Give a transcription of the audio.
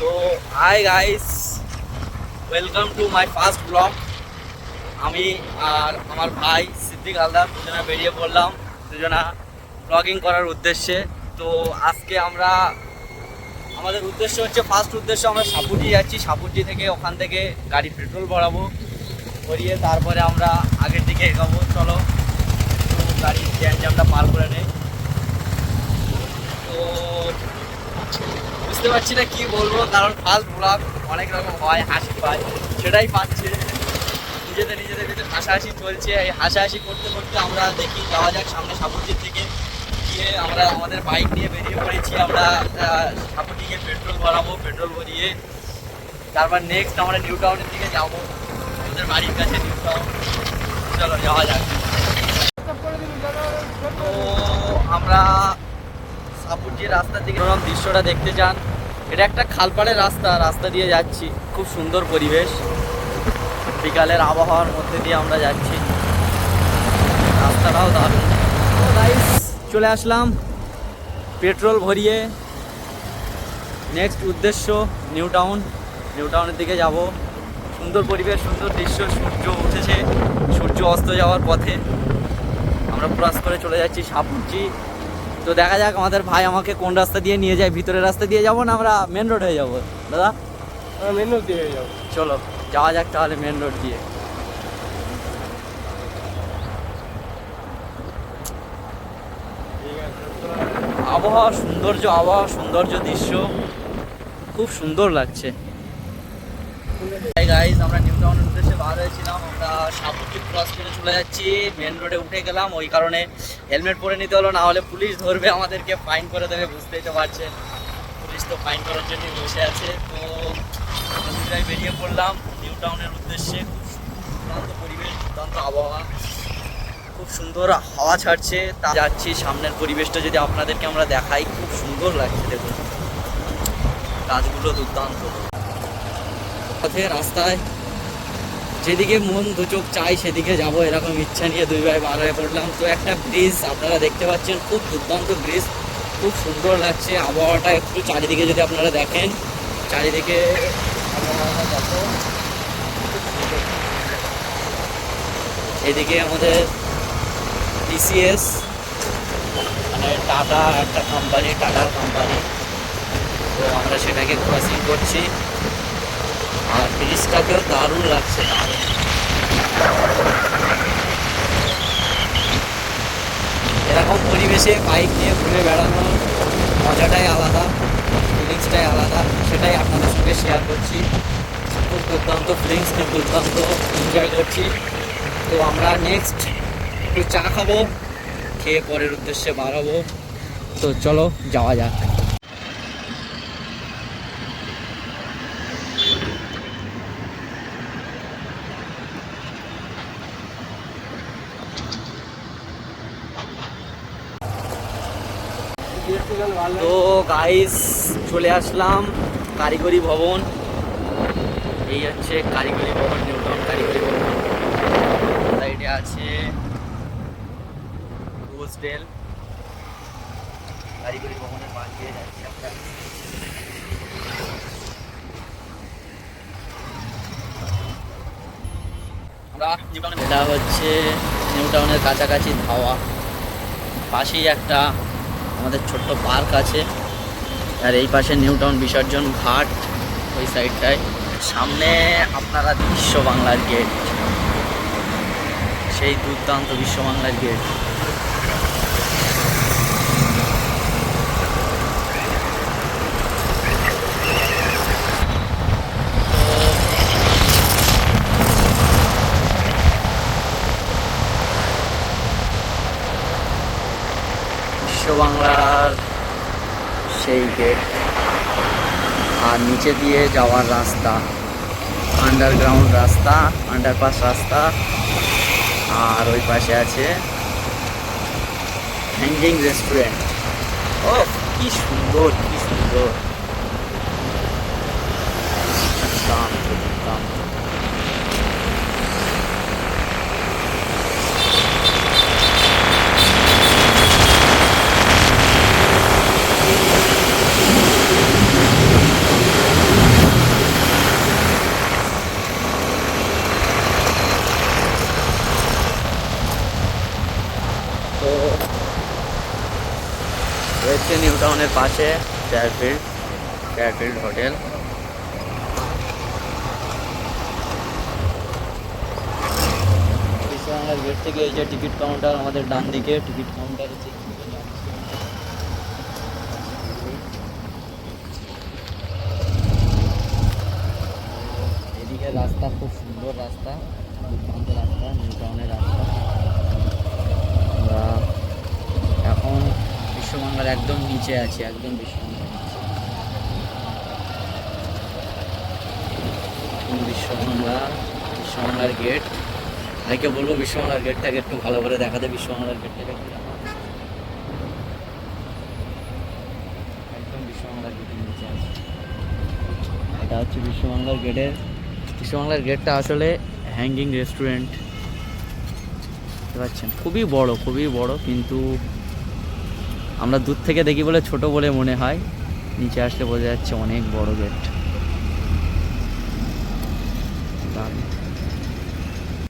তো hi guys, welcome to my first blog. আমি আর আমার ভাই সিদ্দিক হালদার দুজনা বেরিয়ে পড়লাম, দুজনা ব্লগিং করার উদ্দেশ্যে। তো আজকে আমাদের উদ্দেশ্য হচ্ছে, ফার্স্ট উদ্দেশ্য আমরা সাপুরজি যাচ্ছি। সাপুরজি থেকে ওখান থেকে গাড়ি পেট্রোল ভরাবো, ভরিয়ে তারপরে আমরা আগের দিকে এগোবো। চলো একটু গাড়ির জ্যামটা পার করে নেই। তো বুঝতে পারছি না কি বলবো, কারণ ফার্স্ট ব্লগ অনেক রকম হয়, হাসি পায়, সেটাই পাচ্ছে। নিজেদের ভিতরে হাসাহাসি চলছে। এই হাসাহাসি করতে করতে আমরা দেখি যাওয়া যাক সামনে সাপুরজির থেকে গিয়ে। আমরা আমাদের বাইক নিয়ে বেরিয়ে পড়েছি। আমরা সাপুরজি গিয়ে পেট্রোল ভরাবো, পেট্রোল ভরিয়ে তারপর নেক্সট আমরা নিউ টাউনের দিকে যাবো, আমাদের বাড়ির কাছে নিউ টাউন। চলো যাওয়া যাক। তো আমরা সাপুরজির রাস্তা থেকে দৃশ্যটা দেখতে চান, এটা একটা খালপাড়ের রাস্তা দিয়ে যাচ্ছি। খুব সুন্দর পরিবেশ, বিকালের আবহাওয়ার মধ্যে দিয়ে আমরা যাচ্ছি, রাস্তাটাও দারুণ। তো গাইস চলে আসলাম পেট্রোল ভরিয়ে। নেক্সট উদ্দেশ্য নিউ টাউনের দিকে যাব। সুন্দর পরিবেশ, সুন্দর দৃশ্য, সূর্য উঠেছে, সূর্য অস্ত যাওয়ার পথে আমরা ক্রস করে চলে যাচ্ছি সাপুরজি। তো দেখা যাক আমাদের ভাই আমাকে কোন রাস্তা দিয়ে নিয়ে যায়। ভিতরের রাস্তা দিয়ে যাবো না আমরা মেন রোড হয়ে যাবো? দাদা মেন রোড দিয়ে যাবো। চলো যাওয়া যাক তাহলে মেন রোড দিয়ে। আবহাওয়া সৌন্দর্য দৃশ্য খুব সুন্দর লাগছে। গাইস আমরা নিউ টাউনের উদ্দেশ্যে বার হয়েছিলাম, আমরা সাপুরজি ক্রস করে চলে যাচ্ছি, মেন রোডে উঠে গেলাম। ওই কারণে হেলমেট পরে নিতে হলো, না হলে পুলিশ ধরবে আমাদেরকে, ফাইন করে দেবে। বুঝতেই তো পারছেন, পুলিশ তো ফাইন করার জন্য বসে আছে। তো আমরা বেরিয়ে পড়লাম নিউ টাউনের উদ্দেশ্যে। খুব দুর্দান্ত পরিবেশ, দুর্দান্ত আবহাওয়া, খুব সুন্দর হাওয়া ছাড়ছে। তা যাচ্ছি, সামনের পরিবেশটা যদি আপনাদেরকে আমরা দেখাই, খুব সুন্দর লাগছে। দেখুন কাজগুলো দুর্দান্ত। পথে রাস্তায় যেদিকে মন দু চোখ চাই সেদিকে যাব, এরকম ইচ্ছা নিয়ে দুই ভাই বার হয়ে পড়লাম। তো একটা ব্রিজ আপনারা দেখতে পাচ্ছেন, খুব দুর্দান্ত ব্রিজ, খুব সুন্দর লাগছে। আবহাওয়াটা একটু চারিদিকে যদি আপনারা দেখেন, চারিদিকে আবহাওয়াটা দেখো। এদিকে আমাদের টিসিএস মানে টাটার কোম্পানি। তো আমরা সেটাকে ক্রসিং করছি, আর ব্রিজটাকেও দারুণ লাগছে। এরকম পরিবেশে বাইক নিয়ে ঘুরে বেড়ানোর মজাটাই আলাদা, ফিলিংসটাই আলাদা, সেটাই আপনাদের সঙ্গে শেয়ার করছি। খুব দুর্দান্ত ফিলিংস, খুব দুর্দান্ত এনজয় করছি। তো আমরা নেক্সট একটু চা খাবো, খেয়ে পরের উদ্দেশ্যে বার হবো। তো চলো যাওয়া যাক। তো গাইস চলে আসলাম কারিগরি ভবন। এই হচ্ছে কারিগরি ভবন, নিউ টাউন কারিগরি ভবন। সাইডে আছে হোস্টেল। কারিগরি ভবনের পাশ দিয়ে যাচ্ছি আমরা। এটা হচ্ছে নিউ টাউনের কাছাকাছি ধাওয়া, পাশেই একটা আমাদের ছোট্ট পার্ক আছে। আর এই পাশে নিউ টাউন বিসর্জন ঘাট, ওই সাইডটায়। সামনে আপনারা বিশ্ব বাংলার গেট, সেই দুর্দান্ত বিশ্ব বাংলার গেট। বাংলার সেই গেট, আর নিচে দিয়ে যাওয়ার রাস্তা, আন্ডারগ্রাউন্ড রাস্তা, আন্ডারপাস রাস্তা। আর ওই পাশে আছে হ্যাঙ্গিং রেস্টুরেন্ট। ও কি সুন্দর, কি সুন্দর, দুর্দান্ত দুর্দান্ত। রয়েছে নিউ টাউনের পাশে ফেয়ারফিল্ড হোটেল। বিশ্ববাংলার গেট থেকে এই যে টিকিট কাউন্টার আমাদের ডান দিকে, টিকিট কাউন্টার এদিকে রাস্তা খুব সুন্দর রাস্তা, দুর্দান্ত রাস্তা, নিউ টাউনের রাস্তা। আমরা এখন বিশ্ববাংলার একদম নিচে আছি, একদম বিশ্ববাংলার গেট। ভাইকে বলবো বিশ্ববাংলার গেটটাকে একটু ভালো করে দেখাতে। বিশ্ববাংলার গেটটাকে একদম বিশ্ববাংলার গেটের নিচে আছে। এটা হচ্ছে বিশ্ববাংলার গেটটা আসলে হ্যাঙ্গিং রেস্টুরেন্ট, দেখতে পাচ্ছেন, খুবই বড়, কিন্তু আমরা দূর থেকে দেখি বলে ছোট বলে মনে হয়, নিচে আসলে বোঝা যাচ্ছে অনেক বড় গেট।